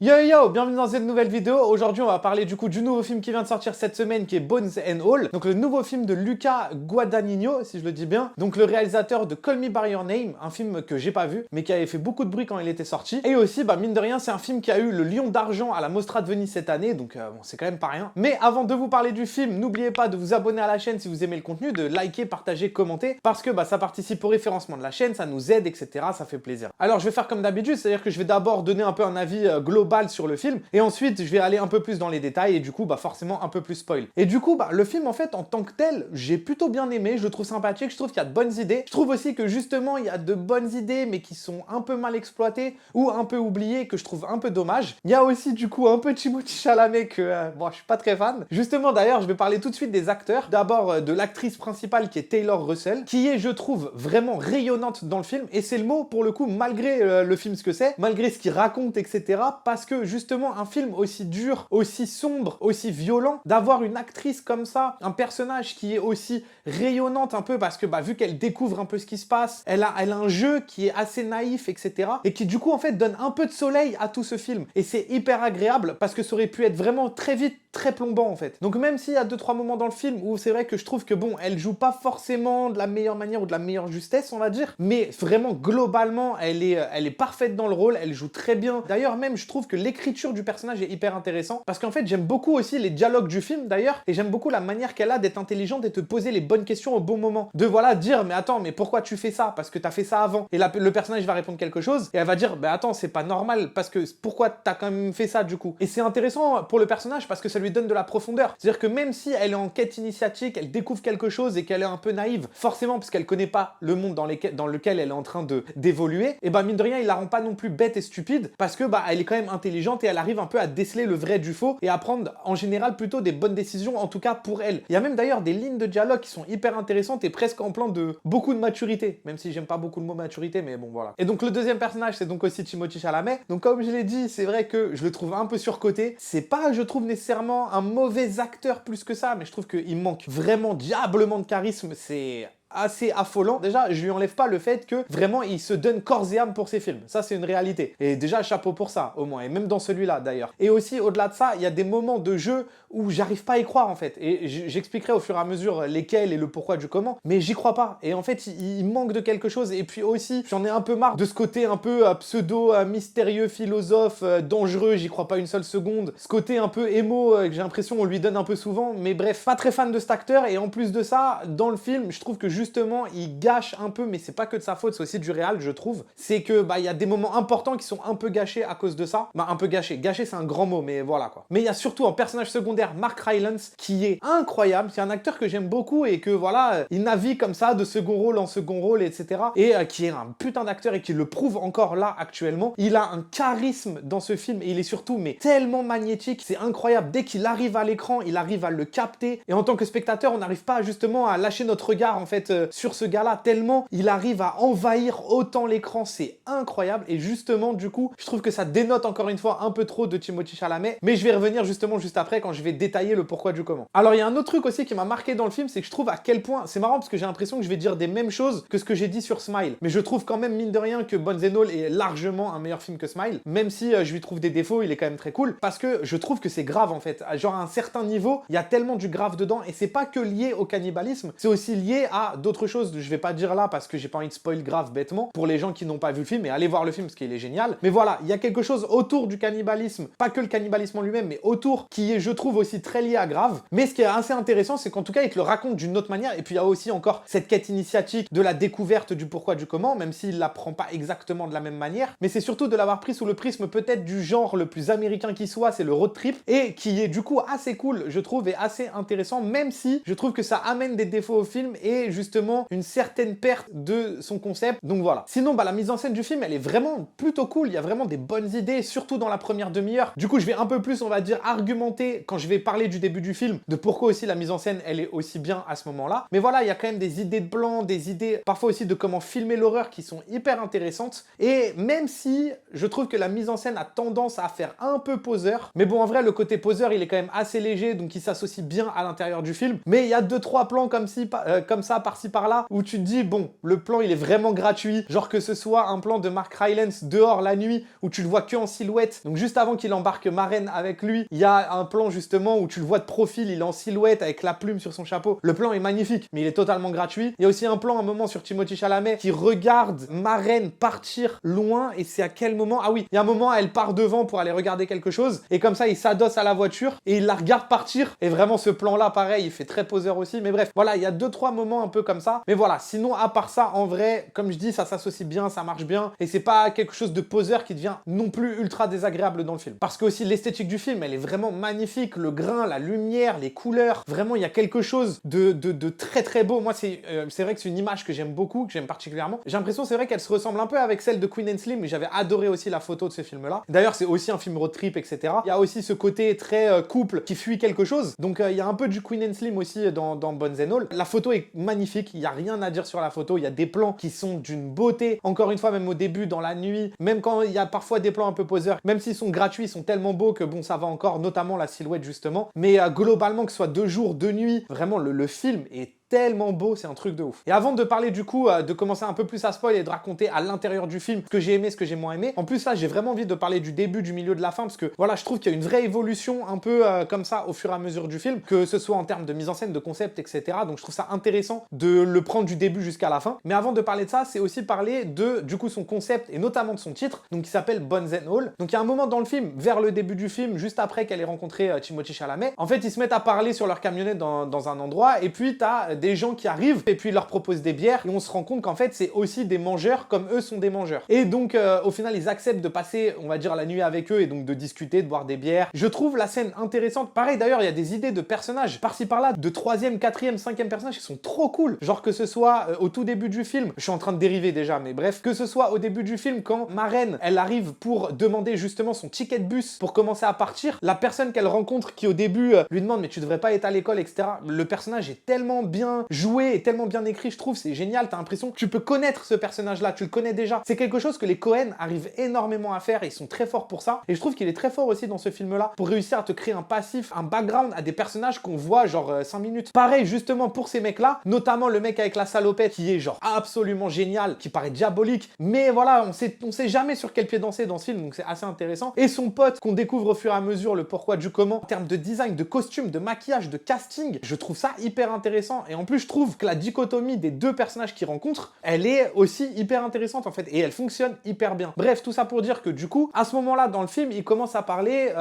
Yo yo, bienvenue dans cette nouvelle vidéo. Aujourd'hui, on va parler du coup du nouveau film qui vient de sortir cette semaine qui est Bones and All. Donc le nouveau film de Luca Guadagnino, si je le dis bien. Donc le réalisateur de Call Me By Your Name, un film que j'ai pas vu, mais qui avait fait beaucoup de bruit quand il était sorti. Et aussi, mine de rien, c'est un film qui a eu le Lion d'Argent à la Mostra de Venise cette année, donc bon, c'est quand même pas rien. Mais avant de vous parler du film, n'oubliez pas de vous abonner à la chaîne si vous aimez le contenu, de liker, partager, commenter, parce que ça participe au référencement de la chaîne, ça nous aide, etc. Ça fait plaisir. Alors je vais faire comme d'habitude, c'est-à-dire que je vais d'abord donner un peu un avis global sur le film, et ensuite je vais aller un peu plus dans les détails, et du coup forcément un peu plus spoil. Et du coup le film en fait en tant que tel, j'ai plutôt bien aimé, je le trouve sympathique, je trouve qu'il y a de bonnes idées, je trouve aussi que justement il y a de bonnes idées mais qui sont un peu mal exploitées ou un peu oubliées, que je trouve un peu dommage. Il y a aussi du coup un peu Timothée Chalamet que bon, je suis pas très fan. Justement d'ailleurs, je vais parler tout de suite des acteurs. D'abord de l'actrice principale qui est Taylor Russell, qui est je trouve vraiment rayonnante dans le film, et c'est le mot pour le coup, malgré le film ce que c'est, malgré ce qu'il raconte, etc. Parce que justement un film aussi dur, aussi sombre, aussi violent, d'avoir une actrice comme ça, un personnage qui est aussi rayonnante un peu, parce que vu qu'elle découvre un peu ce qui se passe, elle a un jeu qui est assez naïf, etc. et qui du coup en fait donne un peu de soleil à tout ce film, et c'est hyper agréable parce que ça aurait pu être vraiment très vite très plombant en fait. Donc même s'il y a 2-3 moments dans le film où c'est vrai que je trouve que bon, elle joue pas forcément de la meilleure manière ou de la meilleure justesse, on va dire, mais vraiment globalement elle est parfaite dans le rôle, elle joue très bien. D'ailleurs même je trouve que l'écriture du personnage est hyper intéressant, parce qu'en fait j'aime beaucoup aussi les dialogues du film d'ailleurs, et j'aime beaucoup la manière qu'elle a d'être intelligente et de te poser les bonnes questions au bon moment. De voilà dire mais attends, mais pourquoi tu fais ça? Parce que t'as fait ça avant. Et le personnage va répondre quelque chose et elle va dire bah attends, c'est pas normal, parce que pourquoi t'as quand même fait ça du coup? Et c'est intéressant pour le personnage parce que ça lui donne de la profondeur. C'est-à-dire que même si elle est en quête initiatique, elle découvre quelque chose et qu'elle est un peu naïve, forcément parce qu'elle connaît pas le monde dans lequel elle est en train d'évoluer, et mine de rien il la rend pas non plus bête et stupide, parce que elle est quand même intelligente et elle arrive un peu à déceler le vrai du faux et à prendre en général plutôt des bonnes décisions, en tout cas pour elle. Il y a même d'ailleurs des lignes de dialogue qui sont hyper intéressantes et presque en plan de beaucoup de maturité, même si j'aime pas beaucoup le mot maturité, mais bon voilà. Et donc le deuxième personnage c'est donc aussi Timothée Chalamet. Donc comme je l'ai dit, c'est vrai que je le trouve un peu surcoté. C'est pas, je trouve, nécessairement un mauvais acteur plus que ça, mais je trouve qu'il manque vraiment diablement de charisme. C'est assez affolant. Déjà, je lui enlève pas le fait que vraiment il se donne corps et âme pour ses films. Ça, c'est une réalité. Et déjà, chapeau pour ça, au moins. Et même dans celui-là, d'ailleurs. Et aussi, au-delà de ça, il y a des moments de jeu où j'arrive pas à y croire, en fait. Et j'expliquerai au fur et à mesure lesquels et le pourquoi du comment. Mais j'y crois pas. Et en fait, il manque de quelque chose. Et puis aussi, j'en ai un peu marre de ce côté un peu pseudo, mystérieux, philosophe, dangereux. J'y crois pas une seule seconde. Ce côté un peu émo que j'ai l'impression on lui donne un peu souvent. Mais bref, pas très fan de cet acteur. Et en plus de ça, dans le film, je trouve que justement, il gâche un peu, mais c'est pas que de sa faute, c'est aussi du réal, je trouve. C'est que, il y a des moments importants qui sont un peu gâchés à cause de ça. Un peu gâchés. Gâché, c'est un grand mot, mais voilà, quoi. Mais il y a surtout un personnage secondaire, Mark Rylance, qui est incroyable. C'est un acteur que j'aime beaucoup et que, voilà, il navigue comme ça, de second rôle en second rôle, etc. Et qui est un putain d'acteur et qui le prouve encore là, actuellement. Il a un charisme dans ce film et il est surtout, mais tellement magnétique. C'est incroyable. Dès qu'il arrive à l'écran, il arrive à le capter. Et en tant que spectateur, on n'arrive pas justement à lâcher notre regard, en fait, sur ce gars-là, tellement il arrive à envahir autant l'écran, c'est incroyable. Et justement, du coup, je trouve que ça dénote encore une fois un peu trop de Timothée Chalamet, mais je vais revenir justement juste après quand je vais détailler le pourquoi du comment. Alors il y a un autre truc aussi qui m'a marqué dans le film, c'est que je trouve à quel point, c'est marrant parce que j'ai l'impression que je vais dire des mêmes choses que ce que j'ai dit sur Smile, mais je trouve quand même mine de rien que Bones and All est largement un meilleur film que Smile, même si je lui trouve des défauts, il est quand même très cool, parce que je trouve que c'est grave en fait, genre à un certain niveau, il y a tellement du grave dedans, et c'est pas que lié au cannibalisme, c'est aussi lié à d'autres choses. Je vais pas dire là parce que j'ai pas envie de spoil grave bêtement pour les gens qui n'ont pas vu le film, et allez voir le film parce qu'il est génial. Mais voilà, il y a quelque chose autour du cannibalisme, pas que le cannibalisme en lui-même, mais autour, qui est, je trouve, aussi très lié à grave. Mais ce qui est assez intéressant, c'est qu'en tout cas, il te le raconte d'une autre manière, et puis il y a aussi encore cette quête initiatique de la découverte du pourquoi du comment, même s'il la prend pas exactement de la même manière, mais c'est surtout de l'avoir pris sous le prisme peut-être du genre le plus américain qui soit, c'est le road trip, et qui est du coup assez cool, je trouve, et assez intéressant, même si je trouve que ça amène des défauts au film et justement une certaine perte de son concept. Donc voilà. Sinon, la mise en scène du film, elle est vraiment plutôt cool. Il y a vraiment des bonnes idées, surtout dans la première demi-heure. Du coup, je vais un peu plus, on va dire, argumenter quand je vais parler du début du film, de pourquoi aussi la mise en scène, elle est aussi bien à ce moment-là. Mais voilà, il y a quand même des idées de plan, des idées parfois aussi de comment filmer l'horreur qui sont hyper intéressantes. Et même si je trouve que la mise en scène a tendance à faire un peu poseur, mais bon, en vrai, le côté poseur, il est quand même assez léger, donc il s'associe bien à l'intérieur du film. Mais il y a 2-3 plans comme ça, par-ci par-là où tu te dis, bon, le plan il est vraiment gratuit, genre que ce soit un plan de Mark Rylance dehors la nuit où tu le vois que en silhouette, donc juste avant qu'il embarque Maren avec lui, il y a un plan justement où tu le vois de profil, il est en silhouette avec la plume sur son chapeau. Le plan est magnifique, mais il est totalement gratuit. Il y a aussi un plan, un moment sur Timothée Chalamet qui regarde Maren partir loin, et c'est à quel moment? Ah oui, il y a un moment, elle part devant pour aller regarder quelque chose, et comme ça, il s'adosse à la voiture, et il la regarde partir, et vraiment ce plan-là, pareil, il fait très poseur aussi, mais bref, voilà, il y a 2-3 moments un peu comme ça, mais voilà, sinon, à part ça, en vrai, comme je dis, ça s'associe bien, ça marche bien, et c'est pas quelque chose de poseur qui devient non plus ultra désagréable dans le film. Parce que aussi, l'esthétique du film, elle est vraiment magnifique, le grain, la lumière, les couleurs, vraiment, il y a quelque chose de très très beau. Moi, c'est vrai que c'est une image que j'aime beaucoup, que j'aime particulièrement. J'ai l'impression, c'est vrai qu'elle se ressemble un peu avec celle de Queen and Slim, mais j'avais adoré aussi la photo de ce film-là. D'ailleurs, c'est aussi un film road trip, etc. Il y a aussi ce côté très couple qui fuit quelque chose. Donc, il y a un peu du Queen and Slim aussi dans Bones and All. La photo est magnifique, il n'y a rien à dire sur la photo. Il y a des plans qui sont d'une beauté. Encore une fois, même au début, dans la nuit, même quand il y a parfois des plans un peu poseurs, même s'ils sont gratuits, ils sont tellement beaux que bon, ça va encore, notamment la silhouette justement. Mais globalement, que ce soit 2 jours, 2 nuits, vraiment, le film est tellement beau, c'est un truc de ouf. Et avant de parler du coup, de commencer un peu plus à spoil et de raconter à l'intérieur du film ce que j'ai aimé, ce que j'ai moins aimé, en plus là j'ai vraiment envie de parler du début, du milieu, de la fin, parce que voilà, je trouve qu'il y a une vraie évolution un peu comme ça au fur et à mesure du film, que ce soit en termes de mise en scène, de concept, etc. Donc je trouve ça intéressant de le prendre du début jusqu'à la fin. Mais avant de parler de ça, c'est aussi parler de du coup son concept et notamment de son titre, donc qui s'appelle Bones and All. Donc il y a un moment dans le film, vers le début du film, juste après qu'elle ait rencontré Timothée Chalamet, en fait ils se mettent à parler sur leur camionnette dans un endroit, et puis t'as des gens qui arrivent et puis ils leur proposent des bières, et on se rend compte qu'en fait c'est aussi des mangeurs comme eux sont des mangeurs. Et donc au final ils acceptent de passer, on va dire, la nuit avec eux et donc de discuter, de boire des bières. Je trouve la scène intéressante. Pareil d'ailleurs, il y a des idées de personnages par-ci par-là, de 3e, 4e, 5e personnages qui sont trop cool. Genre que ce soit au tout début du film, je suis en train de dériver déjà, mais bref, que ce soit au début du film quand Maren elle arrive pour demander justement son ticket de bus pour commencer à partir, la personne qu'elle rencontre qui au début lui demande mais tu devrais pas être à l'école, etc. Le personnage est tellement bien joué et tellement bien écrit, je trouve, c'est génial. T'as l'impression que tu peux connaître ce personnage-là, tu le connais déjà. C'est quelque chose que les Coen arrivent énormément à faire et ils sont très forts pour ça. Et je trouve qu'il est très fort aussi dans ce film-là pour réussir à te créer un passif, un background à des personnages qu'on voit genre 5 minutes. Pareil, justement pour ces mecs-là, notamment le mec avec la salopette qui est genre absolument génial, qui paraît diabolique, mais voilà, on sait jamais sur quel pied danser dans ce film, donc c'est assez intéressant. Et son pote qu'on découvre au fur et à mesure le pourquoi du comment, en termes de design, de costume, de maquillage, de casting, je trouve ça hyper intéressant. Et en plus, je trouve que la dichotomie des 2 personnages qu'ils rencontrent, elle est aussi hyper intéressante en fait, et elle fonctionne hyper bien. Bref, tout ça pour dire que du coup, à ce moment-là dans le film, ils commencent à parler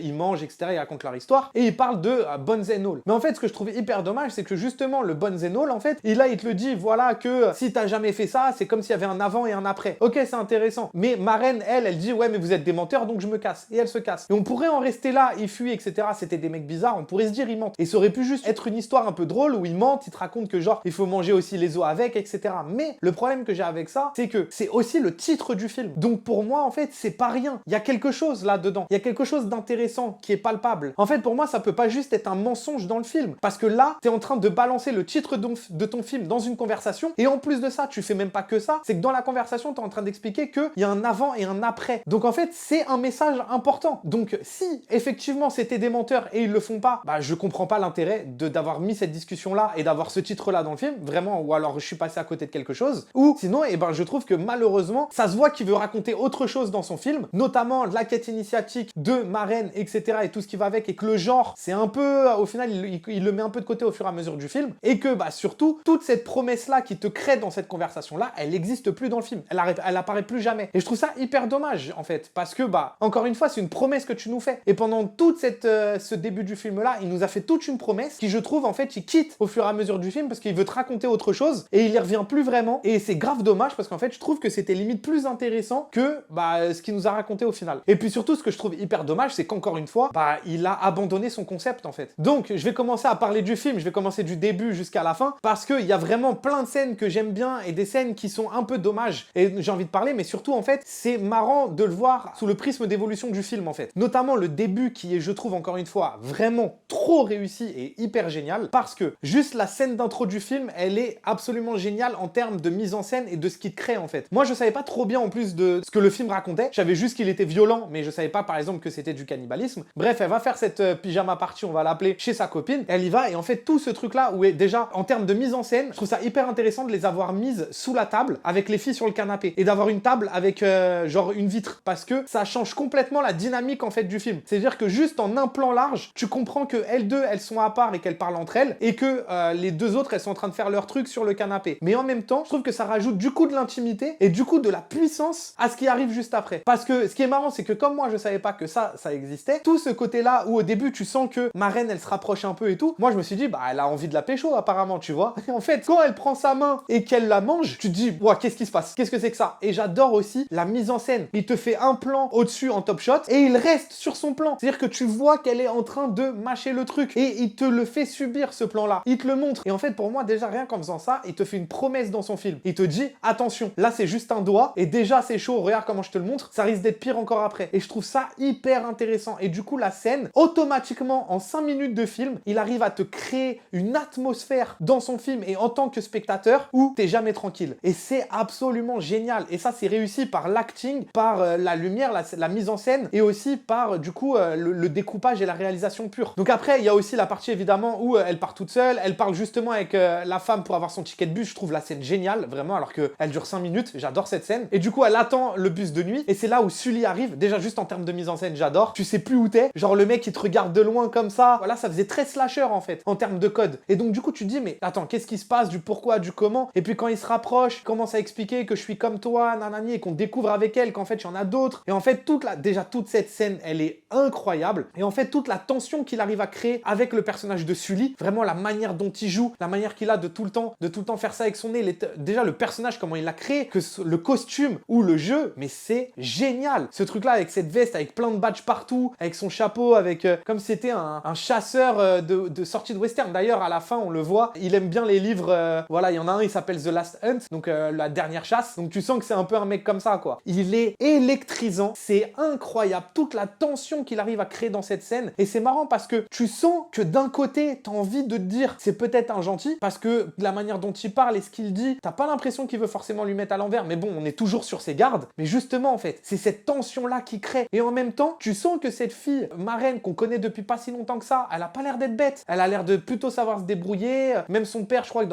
ils mangent, etc., ils racontent leur histoire, et ils parlent de Bones and All. Mais en fait, ce que je trouve hyper dommage, c'est que justement, le Bones and All, en fait, il te le dit, voilà, que si t'as jamais fait ça, c'est comme s'il y avait un avant et un après. Ok, c'est intéressant. Mais Maren, elle dit, ouais, mais vous êtes des menteurs, donc je me casse. Et elle se casse. Et on pourrait en rester là, ils fuient, etc., c'était des mecs bizarres, on pourrait se dire, ils mentent. Et ça aurait pu juste être une histoire un peu drôle où ils mentent, ils te racontent que genre, il faut manger aussi les os avec, etc. Mais le problème que j'ai avec ça, c'est que c'est aussi le titre du film. Donc pour moi, en fait, c'est pas rien. Il y a quelque chose là-dedans. Il y a quelque chose d'intéressant qui est palpable. En fait, pour moi, ça peut pas juste être un mensonge dans le film. Parce que là, t'es en train de balancer le titre de ton film dans une conversation. Et en plus de ça, tu fais même pas que ça. C'est que dans la conversation, t'es en train d'expliquer qu'il y a un avant et un après. Donc en fait, c'est un message important. Donc si, effectivement, c'était des menteurs et ils le font pas, bah je comprends pas l'intérêt d'avoir mis cette discussion-là et d'avoir ce titre-là dans le film. Vraiment, ou alors je suis passé à côté de quelque chose. Ou sinon, je trouve que malheureusement, ça se voit qu'il veut raconter autre chose dans son film, notamment la quête initiatique de Maren, etc. et tout ce qui va avec, et que le genre, c'est un peu, au final, il le met un peu de côté au fur et à mesure du film, et que surtout, toute cette promesse-là qui te crée dans cette conversation-là, elle n'existe plus dans le film. Elle apparaît plus jamais. Et je trouve ça hyper dommage, en fait, parce que, encore une fois, c'est une promesse que tu nous fais. Et pendant toute ce début du film-là, il nous a fait toute une promesse qui, je trouve, en fait, il quitte au fur et à mesure du film parce qu'il veut te raconter autre chose et il y revient plus vraiment. Et c'est grave dommage parce qu'en fait, je trouve que c'était limite plus intéressant que ce qu'il nous a raconté au final. Et puis surtout, ce que je trouve hyper dommage, c'est qu'encore une fois, il a abandonné son concept en fait. Donc, je vais commencer à parler du film, je vais commencer du début jusqu'à la fin parce qu'il y a vraiment plein de scènes que j'aime bien et des scènes qui sont un peu dommages. Et j'ai envie de parler, mais surtout en fait, c'est marrant de le voir sous le prisme d'évolution du film en fait. Notamment le début qui est, je trouve encore une fois, vraiment trop réussi et hyper génial. parce que juste la scène d'intro du film, elle est absolument géniale en termes de mise en scène et de ce qu'il crée en fait. Moi, je savais pas trop bien en plus de ce que le film racontait. Je savais juste qu'il était violent, mais je savais pas par exemple que c'était du cannibalisme. Bref, elle va faire cette pyjama party, on va l'appeler, chez sa copine. Elle y va et en fait tout ce truc-là où est déjà en termes de mise en scène, je trouve ça hyper intéressant de les avoir mises sous la table avec les filles sur le canapé et d'avoir une table avec genre une vitre parce que ça change complètement la dynamique en fait du film. C'est-à-dire que juste en un plan large, tu comprends que elles deux, elles sont à part et qu'elles parlent entre elles et que les deux autres, elles sont en train de faire leur truc sur le canapé. Mais en même temps, je trouve que ça rajoute du coup de l'intimité et du coup de la puissance à ce qui arrive juste après. Parce que ce qui est marrant, c'est que comme moi, je savais pas que ça existait, tout ce côté-là où au début, tu sens que ma reine, elle se rapproche un peu et tout, moi, je me suis dit, bah, elle a envie de la pécho apparemment, tu vois. Et en fait, quand elle prend sa main et qu'elle la mange, tu te dis, ouah, qu'est-ce qui se passe? Qu'est-ce que c'est que ça? Et j'adore aussi la mise en scène. Il te fait un plan au-dessus en top shot et il reste sur son plan. C'est-à-dire que tu vois qu'elle est en train de mâcher le truc et il te le fait subir ce plan-là. Il te le montre. Et en fait, pour moi, déjà, rien qu'en faisant ça, il te fait une promesse dans son film. Il te dit, attention, là, c'est juste un doigt et déjà, c'est chaud. Regarde comment je te le montre. Ça risque d'être pire encore après. Et je trouve ça hyper intéressant. Et du coup, la scène, automatiquement, en 5 minutes de film, il arrive à te créer une atmosphère dans son film et en tant que spectateur où t'es jamais tranquille. Et c'est absolument génial. Et ça, c'est réussi par l'acting, par la lumière, la mise en scène et aussi par, du coup, le découpage et la réalisation pure. Donc après, il y a aussi la partie, évidemment, où elle part toute seule. Elle parle justement avec la femme pour avoir son ticket de bus. Je trouve la scène géniale, vraiment, alors qu'elle dure 5 minutes. J'adore cette scène. Et du coup, elle attend le bus de nuit. Et c'est là où Sully arrive. Déjà, juste en termes de mise en scène, j'adore. Tu sais plus où t'es. Genre, le mec, il te regarde de loin comme ça. Voilà, ça faisait très slasher, en fait, en termes de code. Et donc, du coup, tu te dis, mais attends, qu'est-ce qui se passe, du pourquoi, du comment? Et puis, quand il se rapproche, il commence à expliquer que je suis comme toi, nanani, et qu'on découvre avec elle qu'en fait, il y en a d'autres. Et en fait, déjà, toute cette scène, elle est incroyable. Et en fait, toute la tension qu'il arrive à créer avec le personnage de Sully, vraiment la manière dont il joue, la manière qu'il a de tout le temps faire ça avec son nez. Déjà, le personnage, comment il l'a créé, que le costume ou le jeu, mais c'est génial. Ce truc-là, avec cette veste, avec plein de badges partout, avec son chapeau, avec comme si c'était un chasseur de sortie de western. D'ailleurs, à la fin, on le voit, il aime bien les livres. Voilà, il y en a un, il s'appelle The Last Hunt, donc la dernière chasse. Donc tu sens que c'est un peu un mec comme ça, quoi. Il est électrisant, c'est incroyable, toute la tension qu'il arrive à créer dans cette scène. Et c'est marrant parce que tu sens que d'un côté, t'as envie de te dire c'est peut-être un gentil, parce que de la manière dont il parle et ce qu'il dit, t'as pas l'impression qu'il veut forcément lui mettre à l'envers, mais bon, on est toujours sur ses gardes. Mais justement, en fait, c'est cette tension-là qui crée. Et en même temps, tu sens que cette fille, marraine, qu'on connaît depuis pas si longtemps que ça, elle a pas l'air d'être bête. Elle a l'air de plutôt savoir se débrouiller. Même son père, je crois que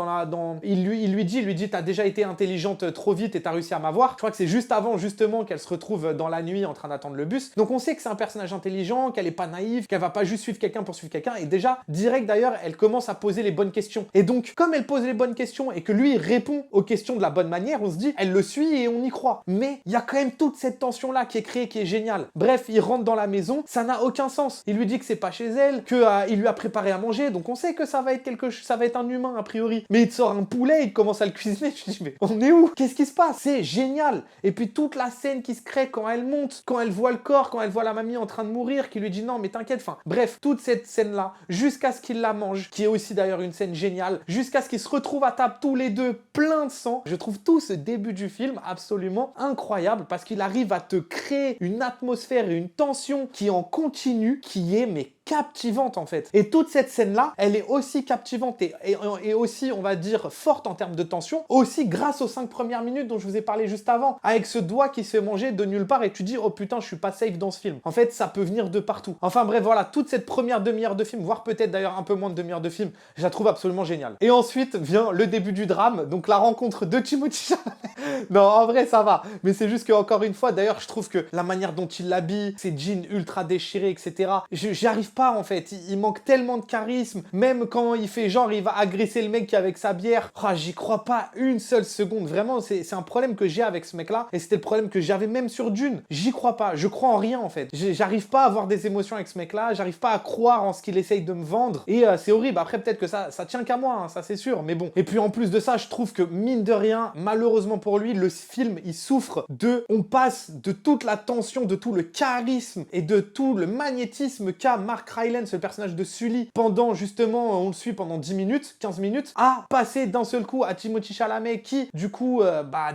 il lui dit, t'as déjà été intelligente trop vite et t'as réussi à m'avoir. Je crois que c'est juste avant, justement, qu'elle se retrouve dans la nuit en train d'attendre le bus. Donc on sait que c'est un personnage intelligent, qu'elle est pas naïve, qu'elle va pas juste suivre quelqu'un pour suivre quelqu'un. Et déjà, direct d'ailleurs, elle commence à poser les bonnes questions. Et donc, comme elle pose les bonnes questions et que lui répond aux questions de la bonne manière, on se dit, elle le suit et on y croit. Mais il y a quand même toute cette tension-là qui est créée, qui est géniale. Bref, il rentre dans la maison, ça n'a aucun sens. Il lui dit que c'est pas chez elle, que il lui a préparé à manger, donc on sait que ça va être un humain a priori. Mais il te sort un poulet, il commence à le cuisiner, tu te dis mais on est où? Qu'est-ce qui se passe? C'est génial. Et puis toute la scène qui se crée quand elle monte, quand elle voit le corps, quand elle voit la mamie en train de mourir, qui lui dit non mais t'inquiète, enfin bref, toute cette scène-là, jusqu'à ce qu'il la mange, qui est aussi d'ailleurs une scène géniale, jusqu'à ce qu'ils se retrouvent à table tous les deux plein de sang. Je trouve tout ce début du film absolument incroyable parce qu'il arrive à te créer une atmosphère et une tension qui en continue, qui est mais captivante en fait. Et toute cette scène-là, elle est aussi captivante et aussi, on va dire, forte en termes de tension, aussi grâce aux 5 premières minutes dont je vous ai parlé juste avant, avec ce doigt qui se fait manger de nulle part et tu dis, oh putain, je suis pas safe dans ce film. En fait, ça peut venir de partout. Enfin bref, voilà, toute cette première demi-heure de film, voire peut-être d'ailleurs un peu moins de demi-heure de film, je la trouve absolument géniale. Et ensuite vient le début du drame, donc la rencontre de Timothée Chalamet. Non, en vrai, ça va. Mais c'est juste que, encore une fois, d'ailleurs, je trouve que la manière dont il l'habille, ses jeans ultra déchirés, etc., j'y arrive pas en fait, il manque tellement de charisme, même quand il fait genre il va agresser le mec qui est avec sa bière, oh, j'y crois pas une seule seconde, vraiment c'est un problème que j'ai avec ce mec là, et c'était le problème que j'avais même sur Dune, j'y crois pas, je crois en rien en fait, j'arrive pas à avoir des émotions avec ce mec là, j'arrive pas à croire en ce qu'il essaye de me vendre, et c'est horrible, après peut-être que ça tient qu'à moi, hein, ça c'est sûr, mais bon, et puis en plus de ça, je trouve que mine de rien, malheureusement pour lui, le film il souffre on passe de toute la tension, de tout le charisme et de tout le magnétisme qu'a Mark Mark Rylance, le personnage de Sully, pendant justement, on le suit pendant 10 minutes, 15 minutes, à passer d'un seul coup à Timothée Chalamet qui, du coup,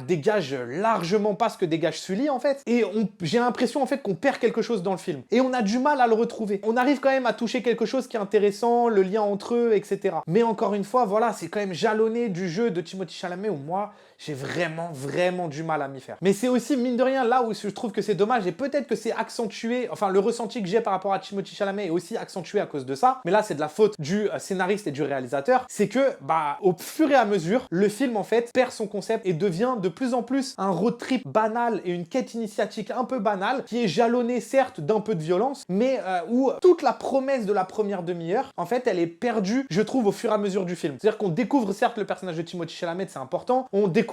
dégage largement pas ce que dégage Sully, en fait. Et j'ai l'impression, en fait, qu'on perd quelque chose dans le film. Et on a du mal à le retrouver. On arrive quand même à toucher quelque chose qui est intéressant, le lien entre eux, etc. Mais encore une fois, voilà, c'est quand même jalonné du jeu de Timothée Chalamet où moi, j'ai vraiment du mal à m'y faire. Mais c'est aussi, mine de rien, là où je trouve que c'est dommage, et peut-être que c'est accentué, enfin, le ressenti que j'ai par rapport à Timothée Chalamet est aussi accentué à cause de ça, mais là, c'est de la faute du scénariste et du réalisateur, c'est que, au fur et à mesure, le film, en fait, perd son concept et devient de plus en plus un road trip banal et une quête initiatique un peu banale, qui est jalonnée, certes, d'un peu de violence, mais où toute la promesse de la première demi-heure, en fait, elle est perdue, je trouve, au fur et à mesure du film. C'est-à-dire qu'on découvre, certes, le personnage de Timothée Chalamet, c'est important, on découvre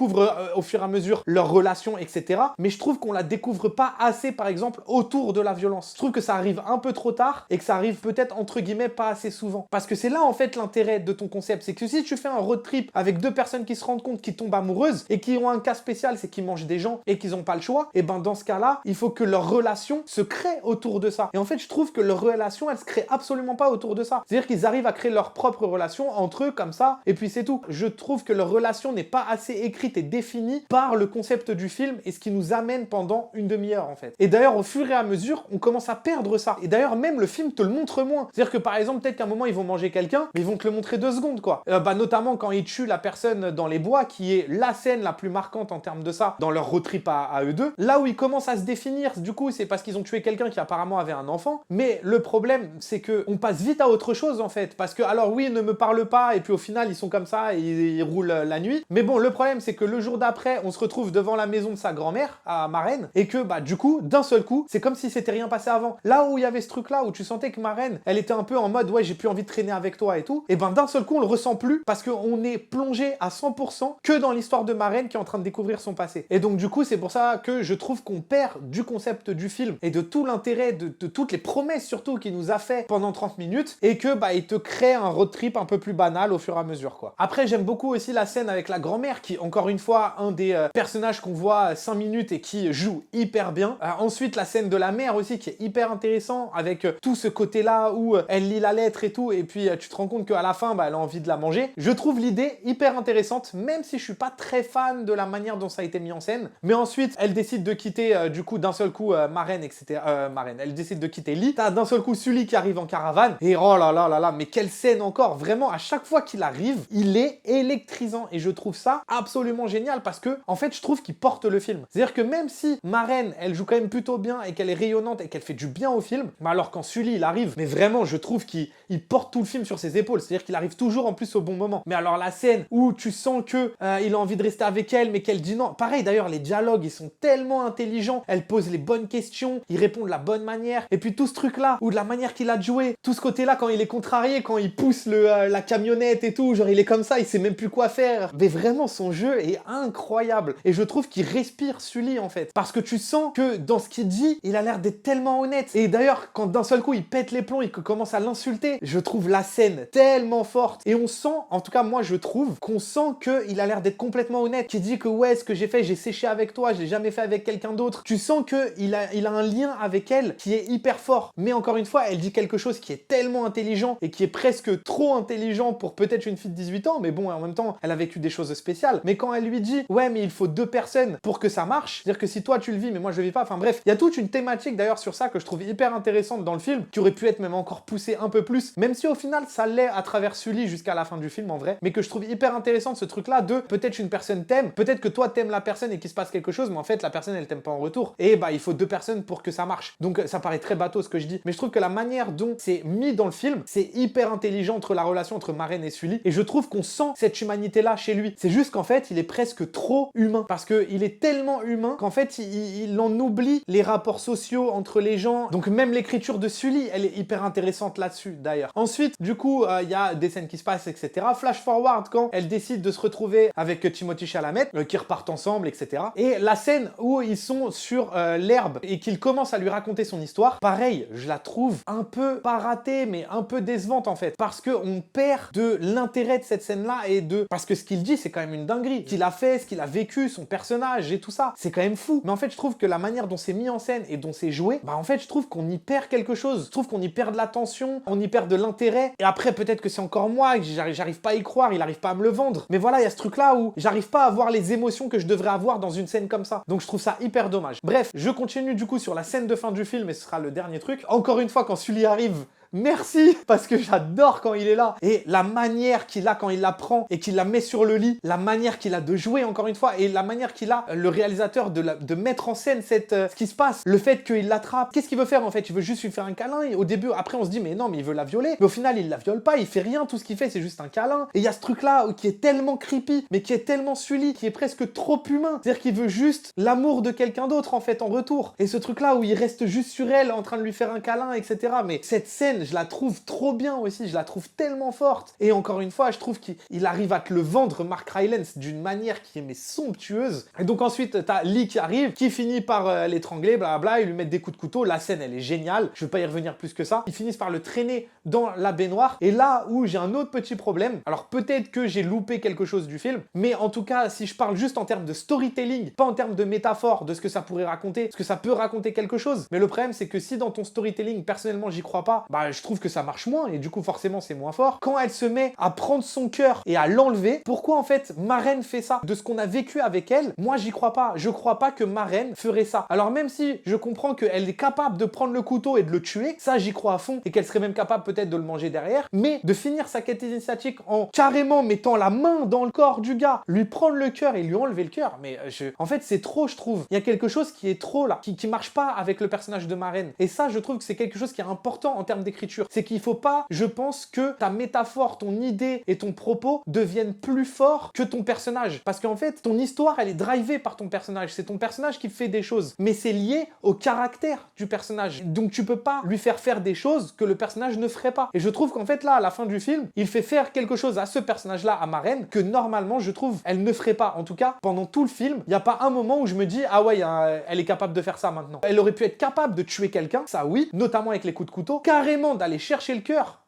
au fur et à mesure leur relation, etc. Mais je trouve qu'on la découvre pas assez, par exemple, autour de la violence. Je trouve que ça arrive un peu trop tard et que ça arrive peut-être, entre guillemets, pas assez souvent. Parce que c'est là, en fait, l'intérêt de ton concept. C'est que si tu fais un road trip avec deux personnes qui se rendent compte qu'ils tombent amoureuses et qui ont un cas spécial, c'est qu'ils mangent des gens et qu'ils n'ont pas le choix, et ben dans ce cas-là, il faut que leur relation se crée autour de ça. Et en fait, je trouve que leur relation, elle se crée absolument pas autour de ça. C'est-à-dire qu'ils arrivent à créer leur propre relation entre eux, comme ça, et puis c'est tout. Je trouve que leur relation n'est pas assez écrite et définie par le concept du film et ce qui nous amène pendant une demi-heure, en fait. Et d'ailleurs, au fur et à mesure, on commence à perdre ça. Et d'ailleurs, même le film te le montre moins. C'est-à-dire que par exemple, peut-être qu'à un moment, ils vont manger quelqu'un, mais ils vont te le montrer 2 secondes, quoi. Notamment quand ils tuent la personne dans les bois, qui est la scène la plus marquante en termes de ça, dans leur road trip à eux deux. Là où ils commencent à se définir, du coup, c'est parce qu'ils ont tué quelqu'un qui apparemment avait un enfant. Mais le problème, c'est que on passe vite à autre chose, en fait. Parce que, alors oui, ils ne me parlent pas, et puis au final, ils sont comme ça, et ils roulent la nuit. Mais bon, le problème, c'est que le jour d'après, on se retrouve devant la maison de sa grand-mère, à Marraine, et que, du coup, d'un seul coup, c'est comme si c'était rien passé avant. Là où il y avait ce truc-là, où tu sentais que Marraine, elle était un peu en mode, ouais, j'ai plus envie de traîner avec toi et tout, et d'un seul coup, on le ressent plus, parce qu'on est plongé à 100% que dans l'histoire de Marraine qui est en train de découvrir son passé. Et donc, du coup, c'est pour ça que je trouve qu'on perd du concept du film, et de tout l'intérêt, de toutes les promesses, surtout, qu'il nous a fait pendant 30 minutes, et que, il te crée un road trip un peu plus banal au fur et à mesure, quoi. Après, j'aime beaucoup aussi la scène avec la grand-mère, qui, encore une fois, un des personnages qu'on voit 5 minutes et qui joue hyper bien. Ensuite, la scène de la mère aussi, qui est hyper intéressant, avec tout ce côté-là où elle lit la lettre et tout, et puis tu te rends compte qu'à la fin, elle a envie de la manger. Je trouve l'idée hyper intéressante, même si je suis pas très fan de la manière dont ça a été mis en scène. Mais ensuite, elle décide de quitter, du coup, d'un seul coup, Marraine, etc. Marraine, elle décide de quitter Lee. T'as d'un seul coup Sully qui arrive en caravane, et oh là là là là, mais quelle scène encore. Vraiment, à chaque fois qu'il arrive, il est électrisant, et je trouve ça absolument génial, parce que, en fait, je trouve qu'il porte le film. C'est-à-dire que même si Marraine, elle joue quand même plutôt bien, et qu'elle est rayonnante, et qu'elle fait du bien au film, mais alors quand Sully, il arrive, mais vraiment, je trouve qu'il porte tout le film sur ses épaules. C'est-à-dire qu'il arrive toujours en plus au bon moment. Mais alors la scène où tu sens que il a envie de rester avec elle, mais qu'elle dit non. Pareil d'ailleurs, les dialogues, ils sont tellement intelligents. Elle pose les bonnes questions, il répond de la bonne manière. Et puis tout ce truc-là, ou de la manière qu'il a de jouer, tout ce côté-là quand il est contrarié, quand il pousse la camionnette et tout, genre il est comme ça, il sait même plus quoi faire. Mais vraiment, son jeu est incroyable. Et je trouve qu'il respire Sully en fait. Parce que tu sens que dans ce qu'il dit, il a l'air d'être tellement honnête. Et d'ailleurs, quand d'un seul coup il pète les plombs et qu'il commence à l'insulter, je trouve la scène tellement forte. Et on sent, en tout cas moi je trouve, qu'on sent qu'il a l'air d'être complètement honnête. Qu'il dit que ouais, ce que j'ai fait, j'ai séché avec toi, je l'ai jamais fait avec quelqu'un d'autre. Tu sens qu'il a un lien avec elle qui est hyper fort. Mais encore une fois, elle dit quelque chose qui est tellement intelligent et qui est presque trop intelligent pour peut-être une fille de 18 ans. Mais bon, en même temps, elle a vécu des choses spéciales. Mais quand elle lui dit, ouais, mais il faut 2 personnes pour que ça marche, c'est-à-dire que si toi tu le vis, mais moi je le vis pas, enfin bref, il y a toute une thématique d'ailleurs sur ça que je trouve hyper intéressante dans le film, qui aurait pu être même encore poussée un peu plus, même si au final ça l'est à travers Sully jusqu'à la fin du film en vrai, mais que je trouve hyper intéressant ce truc-là de peut-être une personne t'aime, peut-être que toi t'aimes la personne et qu'il se passe quelque chose, mais en fait la personne elle t'aime pas en retour, et il faut 2 personnes pour que ça marche. Donc ça paraît très bateau ce que je dis, mais je trouve que la manière dont c'est mis dans le film, c'est hyper intelligent entre la relation entre Marraine et Sully, et je trouve qu'on sent cette humanité-là chez lui. C'est juste qu'en fait il est presque trop humain, parce qu'il est tellement humain qu'en fait il en oublie les rapports sociaux entre les gens. Donc même l'écriture de Sully, elle est hyper intéressante là-dessus d'ailleurs. Ensuite, du coup, il y a des scènes qui se passent, etc. Flash forward quand elle décide de se retrouver avec Timothée Chalamet, qui repartent ensemble, etc. Et la scène où ils sont sur l'herbe et qu'il commence à lui raconter son histoire, pareil, je la trouve un peu pas ratée, mais un peu décevante en fait, parce qu'on perd de l'intérêt de cette scène-là et de... Parce que ce qu'il dit, c'est quand même une dinguerie. qu'il a fait, ce qu'il a vécu, son personnage et tout ça. C'est quand même fou. Mais en fait, je trouve que la manière dont c'est mis en scène et dont c'est joué, bah en fait, je trouve qu'on y perd quelque chose. Je trouve qu'on y perd de l'attention, on y perd de l'intérêt. Et après, peut-être que c'est encore moi, que j'arrive pas à y croire, il arrive pas à me le vendre. Mais voilà, il y a ce truc-là où j'arrive pas à avoir les émotions que je devrais avoir dans une scène comme ça. Donc je trouve ça hyper dommage. Bref, je continue du coup sur la scène de fin du film et ce sera le dernier truc. Encore une fois, quand Sully arrive, merci, parce que j'adore quand il est là. Et la manière qu'il a quand il la prend et qu'il la met sur le lit, la manière qu'il a de jouer encore une fois, et la manière qu'il a, le réalisateur, de mettre en scène ce qui se passe, le fait qu'il l'attrape. Qu'est-ce qu'il veut faire en fait? Il veut juste lui faire un câlin. Et au début, après on se dit mais non, mais il veut la violer. Mais au final, il la viole pas, il fait rien, tout ce qu'il fait c'est juste un câlin. Et il y a ce truc là qui est tellement creepy, mais qui est tellement Sully, qui est presque trop humain. C'est-à-dire qu'il veut juste l'amour de quelqu'un d'autre en fait en retour. Et ce truc là où il reste juste sur elle en train de lui faire un câlin, etc. Mais cette scène, je la trouve trop bien aussi, je la trouve tellement forte. Et encore une fois, je trouve qu'il arrive à te le vendre, Mark Rylance, d'une manière qui est mais somptueuse. Et donc ensuite, t'as Lee qui arrive, qui finit par l'étrangler, blablabla, ils lui mettent des coups de couteau. La scène, elle est géniale, je vais pas y revenir plus que ça. Ils finissent par le traîner dans la baignoire. Et là où j'ai un autre petit problème, alors peut-être que j'ai loupé quelque chose du film, mais en tout cas, si je parle juste en termes de storytelling, pas en termes de métaphore, de ce que ça pourrait raconter, parce que ça peut raconter quelque chose. Mais le problème, c'est que si dans ton storytelling, personnellement, j'y crois pas, bah je trouve que ça marche moins et du coup forcément c'est moins fort. Quand elle se met à prendre son cœur et à l'enlever, pourquoi en fait Maren fait ça? De ce qu'on a vécu avec elle, moi j'y crois pas. Je crois pas que Maren ferait ça. Alors même si je comprends qu'elle est capable de prendre le couteau et de le tuer, ça j'y crois à fond, et qu'elle serait même capable peut-être de le manger derrière, mais de finir sa quête initiatique en carrément mettant la main dans le corps du gars, lui prendre le cœur et lui enlever le cœur, mais en fait c'est trop, je trouve. Il y a quelque chose qui est trop là, qui marche pas avec le personnage de Maren. Et ça je trouve que c'est quelque chose qui est important en termes d'écriture. C'est qu'il faut pas, je pense, que ta métaphore, ton idée et ton propos deviennent plus forts que ton personnage. Parce qu'en fait, ton histoire, elle est drivée par ton personnage. C'est ton personnage qui fait des choses. Mais c'est lié au caractère du personnage. Donc tu peux pas lui faire des choses que le personnage ne ferait pas. Et je trouve qu'en fait, là, à la fin du film, il fait faire quelque chose à ce personnage-là, à Maren, que normalement, je trouve, elle ne ferait pas. En tout cas, pendant tout le film, il n'y a pas un moment où je me dis, ah ouais, elle est capable de faire ça maintenant. Elle aurait pu être capable de tuer quelqu'un, ça oui, notamment avec les coups de couteau, carrément d'aller chercher le cœur.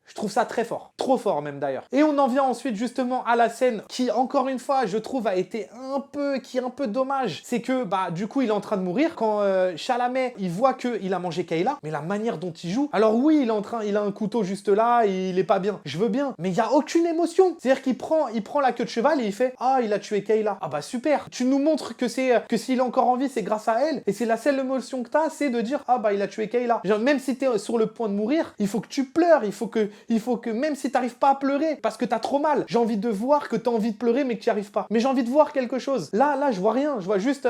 Je trouve ça très fort. Trop fort même d'ailleurs. Et on en vient ensuite justement à la scène qui, encore une fois, je trouve a été qui est un peu dommage. C'est que, bah, du coup, il est en train de mourir. Quand Chalamet, il voit qu'il a mangé Kayla, mais la manière dont il joue... Alors oui, il a un couteau juste là, et il est pas bien. Je veux bien. Mais il n'y a aucune émotion. C'est-à-dire qu'il prend la queue de cheval et il fait « Ah, il a tué Kayla. Ah bah super. Tu nous montres que s'il est encore en vie, c'est grâce à elle. Et c'est la seule émotion que t'as, c'est de dire « Ah bah, il a tué Kayla. » Genre, même si t'es sur le point de mourir, il faut que tu pleures, il faut que même si t'arrives pas à pleurer, parce que t'as trop mal, j'ai envie de voir que t'as envie de pleurer mais que t'y arrives pas. Mais j'ai envie de voir quelque chose. Là, je vois rien. Je vois juste...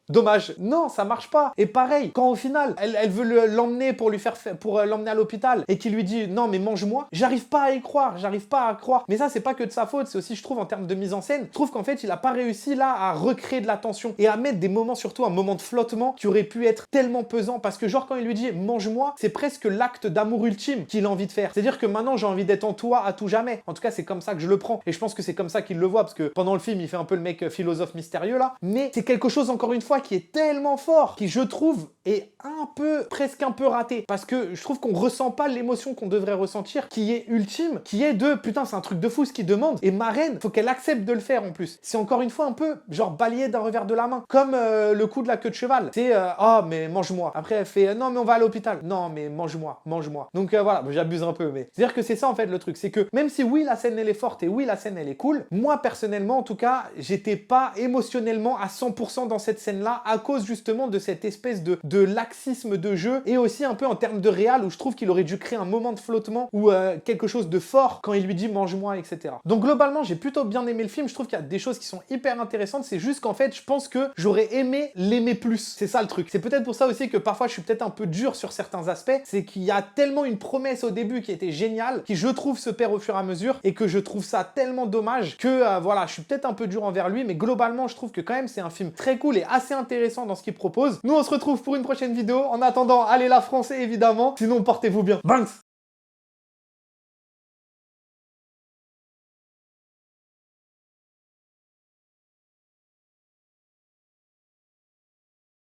dommage. Non, ça marche pas. Et pareil, quand au final, elle veut l'emmener pour l'emmener à l'hôpital et qu'il lui dit non mais mange-moi, j'arrive pas à y croire, j'arrive pas à croire. Mais ça, c'est pas que de sa faute, c'est aussi, je trouve, en termes de mise en scène, je trouve qu'en fait, il a pas réussi là à recréer de la tension et à mettre des moments, surtout un moment de flottement qui aurait pu être tellement pesant, parce que genre quand il lui dit mange-moi, c'est presque l'acte d'amour ultime qu'il a envie de faire. C'est-à-dire que maintenant, j'ai envie d'être en toi à tout jamais. En tout cas, c'est comme ça que je le prends. Et je pense que c'est comme ça qu'il le voit, parce que pendant le film, il fait un peu le mec philosophe mystérieux là. Mais c'est quelque chose, encore une fois, qui est tellement fort, qui je trouve est presque un peu raté, parce que je trouve qu'on ressent pas l'émotion qu'on devrait ressentir, qui est ultime, qui est de putain c'est un truc de fou ce qu'il demande, et Maren, faut qu'elle accepte de le faire en plus. C'est encore une fois un peu genre balayé d'un revers de la main, comme le coup de la queue de cheval. C'est ah mais mange-moi. Après elle fait non mais on va à l'hôpital. Non mais mange-moi. Donc voilà, j'abuse un peu, mais c'est à dire que c'est ça en fait le truc, c'est que même si oui la scène elle est forte et oui la scène elle est cool, moi personnellement en tout cas j'étais pas émotionnellement à 100% dans cette scène là à cause justement de cette espèce de laxisme de jeu, et aussi un peu en termes de réal où je trouve qu'il aurait dû créer un moment de flottement ou quelque chose de fort quand il lui dit mange-moi, etc. Donc globalement j'ai plutôt bien aimé le film, je trouve qu'il y a des choses qui sont hyper intéressantes, c'est juste qu'en fait je pense que j'aurais aimé l'aimer plus, c'est ça le truc. C'est peut-être pour ça aussi que parfois je suis peut-être un peu dur sur certains aspects, c'est qu'il y a tellement une promesse au début qui était géniale, qui je trouve se perd au fur et à mesure, et que je trouve ça tellement dommage que voilà, je suis peut-être un peu dur envers lui, mais globalement je trouve que quand même c'est un film très cool et assez intéressant dans ce qu'il propose. Nous on se retrouve pour une prochaine vidéo. En attendant, allez la France évidemment, sinon portez-vous bien. Banks.